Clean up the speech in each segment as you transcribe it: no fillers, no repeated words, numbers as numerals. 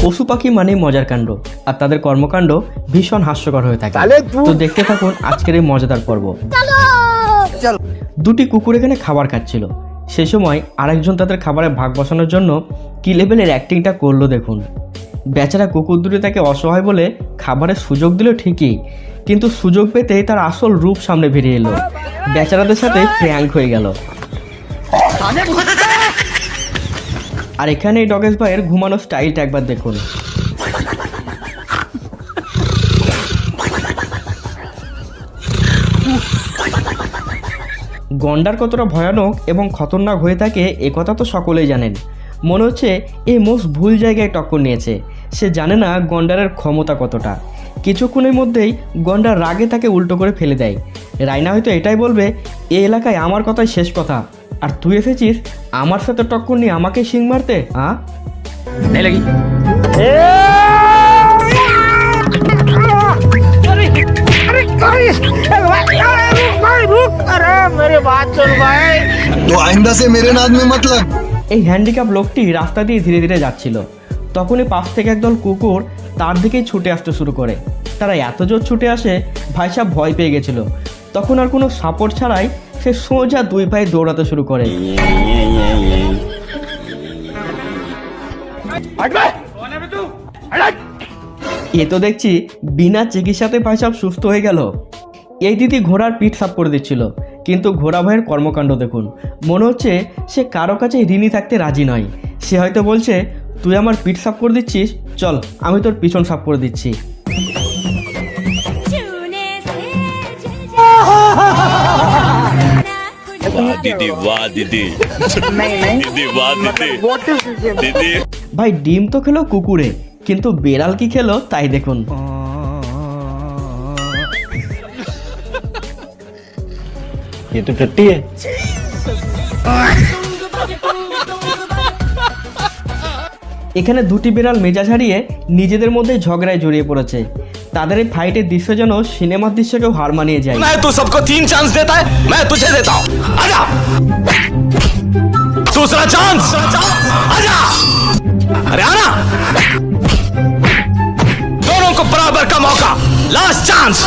পশু পাখি মানে মজার কাণ্ড, আর তাদের কর্মকাণ্ড ভীষণ হাস্যকর হয়ে থাকে। তো দেখতে থাকুন আজকের এই মজাদার পর্ব। দুটি কুকুর এখানে খাবার খাচ্ছিল। সেই সময় আরেকজন তাদের খাবারে ভাগ বসানোর জন্য কি লেভেলের অ্যাক্টিংটা করলো দেখুন। বেচারা কুকুর দুটি তাকে অসহায় বলে খাবারের সুযোগ দিল ঠিকই, কিন্তু সুযোগ পেতেই তার আসল রূপ সামনে বেরিয়ে এলো। বেচারাদের সাথে প্র্যাঙ্ক হয়ে গেল। আর এখানে এই ডগেশ ভাইয়ের ঘুমানোর স্টাইলটা একবার দেখুন। গন্ডার কতটা ভয়ানক এবং খতরনাক হয়ে থাকে একথা তো সকলেই জানেন। মনে হচ্ছে এই মোস্ট ভুল জায়গায় টক্কর নিয়েছে। সে জানে না গন্ডারের ক্ষমতা কতটা। কিছুক্ষণের মধ্যেই গন্ডার রাগে তাকে উল্টো করে ফেলে দেয়। রাইনা হয়তো এটাই বলবে, এই এলাকায় আমার কথাই শেষ কথা, আর তুই এসেছিস আমার সাথে টক্কর নিয়ে আমাকে শিং মারতে। নেই লাগি এই হ্যান্ডিক্যাপ লোকটি রাস্তা দিয়ে ধীরে ধীরে যাচ্ছিল। তখনই পাশ থেকে একদল কুকুর তার দিকেই ছুটে আসতে শুরু করে। তারা এত জোর ছুটে আসে ভাই সাহেব ভয় পেয়ে গেছিল। তখন আর কোনো সাপোর্ট ছাড়াই সে সোজা দুই ভাই দৌড়াতে শুরু করে। এ তো দেখছি বিনা চিকিৎসাতে ভাই সাহেব সুস্থ হয়ে গেল। এই দিদি ঘোড়ার পিঠ সাফ করে দিচ্ছিল, কিন্তু ঘোড়া ভাইয়ের কর্মকাণ্ড দেখুন। মনে হচ্ছে সে কারো কাছে ঋণী থাকতে রাজি নয়। সে হয়তো বলছে, তুই আমার পিঠ সাফ করে দিচ্ছিস, চল আমি তোর পিছন সাফ করে দিচ্ছি। ভাই ডিম তো খেলো কুকুরে, কিন্তু বেড়াল কি খেলো তাই দেখুন। ये तो टट्टी है। এখানে দুটি বিড়াল মেজাজ হারিয়ে নিজেদের মধ্যে ঝগড়ায় জড়িয়ে পড়েছে। তাদের এই ফাইটের দৃশ্য যেন সিনেমার দৃশ্যকেও হার মানিয়ে যায়। मैं तो सबको 3 चांस देता है, मैं तुझे देता हूं, आजा दूसरा चांस, आजा, अरे आना, दोनों को बराबर का मौका, लास्ट चांस।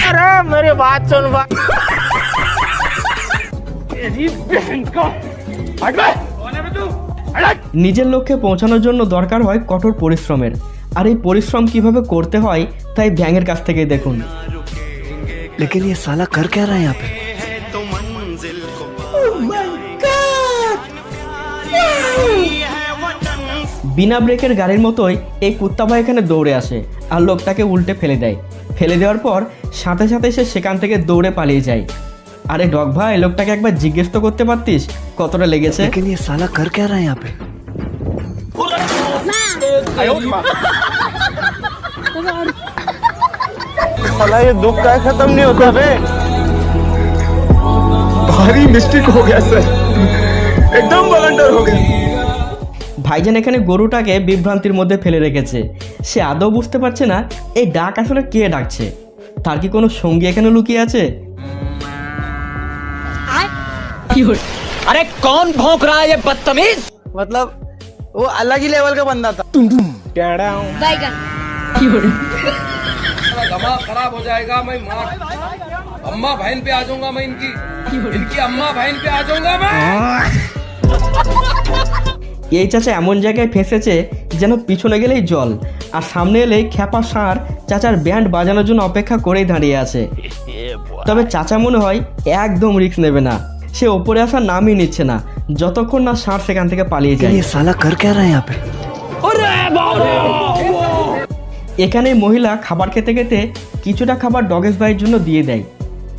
अरे मेरी बात सुन भाई। तेरी बहन का নিজের লক্ষ্যে পৌঁছানোর জন্য দরকার হয় কঠোর পরিশ্রমের। আর এই পরিশ্রম কিভাবে করতে হয় তাই ব্যাঙের কাছ থেকে দেখুন। लेकिन ये साला कर क्या रहा है यहाँ पे? বিনা ব্রেকের গাড়ির মতোই এই কুত্তা ভাই এখানে দৌড়ে আসে আর লোকটাকে উল্টে ফেলে দেয়। ফেলে দেওয়ার পর সাথে সাথে সে সেখান থেকে দৌড়ে পালিয়ে যায়। আরে ডগ ভাই, লোকটাকে একবার জিজ্ঞেস তো করতে পারতিস কতটা লেগেছে। लेकिन ये साला कर क्या रहा है यहाँ पे? साला ये दुख का खत्म नहीं होता बे। भारी मिस्टेक हो गया सर, एकदम ब्लंडर हो गया। ভাইজান এখানে গরুটাকে বিভ্রান্তির মধ্যে ফেলে রেখেছে। সে আদৌ বুঝতে পারছে না এই ডাক আসলে কে ডাকছে। তার কি কোনো সঙ্গী এখানে লুকিয়ে আছে? अरे कौन भौंक रहा है ये बदतमीज? मतलब वो अलग ही लेवल का बंदा था। दिमाग खराब हो जाएगा। मैं माँ अम्मा बहन पे आ जाऊंगा, मैं इनकी अम्मा बहन पे आ जाऊंगा मैं। এই চাচা এমন জায়গায় ফেঁসেছে যেন পিছনে গেলেই জল, আর সামনে এলেই খ্যাপা ষাঁড় চাচার ব্যান্ড বাজানোর জন্য অপেক্ষা করেই দাঁড়িয়ে আছে। তবে চাচা মনে হয় একদম রিস্ক নেবে না। সে ওপরে আসার নামই নিচ্ছে না যতক্ষণ না ষাঁড় সেখান থেকে পালিয়ে যায়। ये साला कर क्या रहा है यहाँ पे? এখানে মহিলা খাবার খেতে খেতে কিছুটা খাবার ডগেশ ভাইয়ের জন্য দিয়ে দেয়।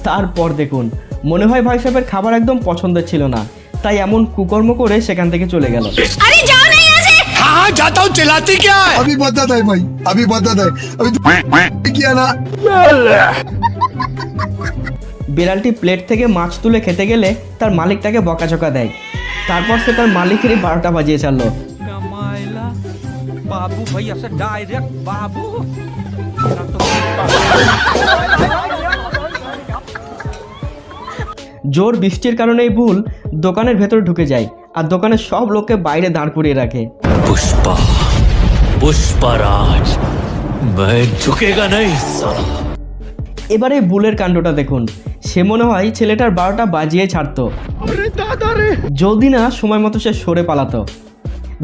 তারপর দেখুন, মনে হয় ভাই সাহেবের খাবার একদম পছন্দের ছিল না, তাই এমন কুকর্ম করে সেখান থেকে চলে গেল। अरे जाओ नहीं यहाँ से। हाँ जाता हूँ, चिल्लाती क्या है? अभी बदत है भाई, अभी बदत है, अभी तो किया ना। বিড়ালটি প্লেট থেকে মাছ তুলে খেতে গেলে তার মালিক তাকে বকাঝকা দেয়। তারপর সে তার মালিকেরই 12টা বাজিয়ে ছাড়লো। बाबू भाई ऐसे डायरेक्ट बाबू জোর বৃষ্টির কারণে এই ভুল দোকানের ভেতরে ঢুকে যায় আর দোকানের সব লোককে বাইরে দাঁড় করিয়ে রাখে। पुष्पा पुष्पराज मैं झुकेगा नहीं साला। এবারে এই বুলের কাণ্ডটা দেখুন। সে মনে হয় ছেলেটার 12টা বাজিয়ে ছাড়তো, যদি না সময় মতো সে সরে পালাতো।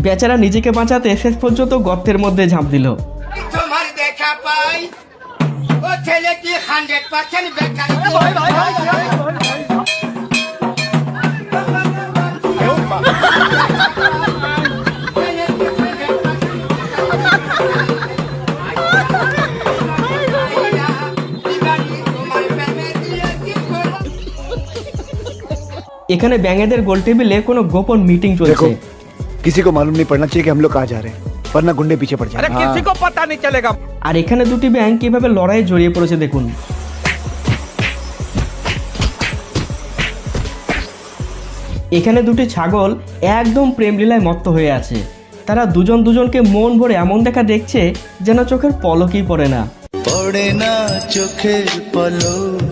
বেচারা নিজেকে বাঁচাতে শেষ পর্যন্ত গর্তের মধ্যে ঝাঁপ দিল। তোমার দেখা পাই ও ছেলে কি 100% বেকার। এখানে ব্যাঙেদের গোল টেবিলে কোনো গোপন মিটিং চলছে। किसी को मालूम नहीं पड़ना चाहिए कि हम लोग कहाँ जा रहे हैं, वरना गुंडे पीछे पड़ जाएंगे। किसी को पता नहीं चलेगा। আর এখানে দুটি ব্যাঙ কিভাবে লড়াইয়ে জড়িয়ে পড়েছে দেখুন। এখানে দুটি ছাগল একদম প্রেমলীলায় মত্ত হয়ে আছে। তারা দুজন দুজনকে মন ভরে এমন দেখা দেখছে যেন চোখের পলকই পড়ে না। পড়ে না চোখের পলক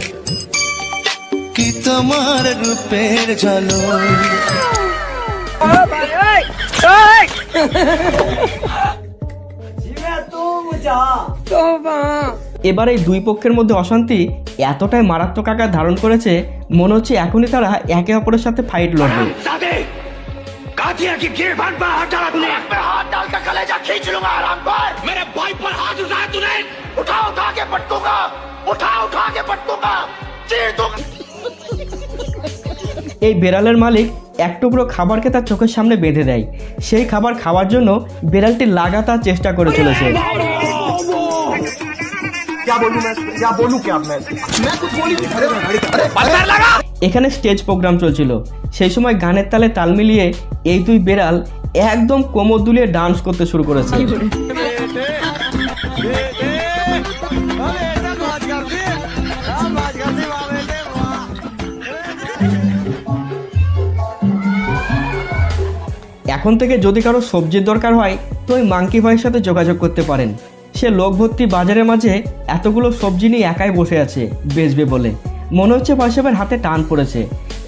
কি তোমার রূপের ঝলক। এবার এই দুই পক্ষের মধ্যে অশান্তি এতটাই মারাত্মক আকার ধারণ করেছে, মনে হচ্ছে এখনই তারা একে অপরের সাথে ফাইট লড়বে। এই বেড়ালের মালিক এক টুকরো খাবারকে তার চোখের সামনে বেঁধে দেয়। সেই খাবার খাওয়ার জন্য বেড়ালটি লাগাতার চেষ্টা করে চলেছে। এখানে স্টেজ প্রোগ্রাম চলছিল। সেই সময় গানের তালে তাল মিলিয়ে এই দুই বেড়াল একদম কোমর দুলিয়ে ডান্স করতে শুরু করেছে। এখন থেকে যদি কারো সবজির দরকার হয় তো ওই মাংকি ভাইয়ের সাথে যোগাযোগ করতে পারেন। সে লোক ভর্তি বাজারের মাঝে এতগুলো সবজি নিয়ে একাই বসে আছে বেচবে বলে। মনে হচ্ছে পাশেবার হাতে টান পড়েছে,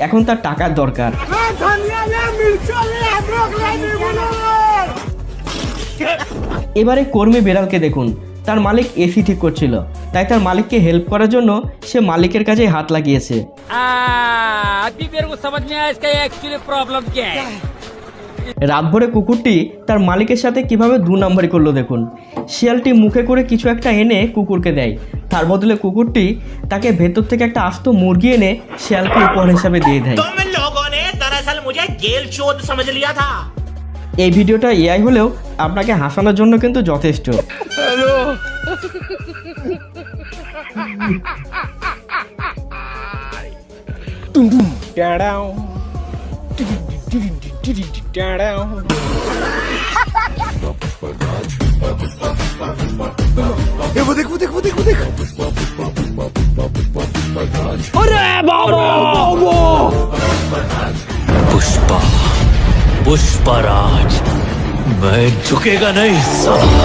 এখন তার টাকার দরকার। এবারে কর্মী বেড়ালকে দেখুন। তার মালিক এসি ঠিক করছিল, তাই তার মালিককে হেল্প করার জন্য সে মালিকের কাছে হাত লাগিয়েছে। রাত ভরে কুকুরটি তার মালিকের সাথে কিভাবে 2 নম্বরই করলো দেখুন। শিয়ালটি মুখে করে কিছু একটা এনে কুকুরকে দেয়, তার বদলে কুকুরটি তাকে ভেতর থেকে একটা আস্ত মুরগি এনে শিয়ালকে উপহার হিসাবে দিয়ে দেয়। এই ভিডিওটা এআই হলেও আপনাকে হাসানোর জন্য কিন্তু যথেষ্ট। वो देख वो देख वो देख वो देख। पुष्पा पुष्पराज मैं झुकेगा नहीं साला।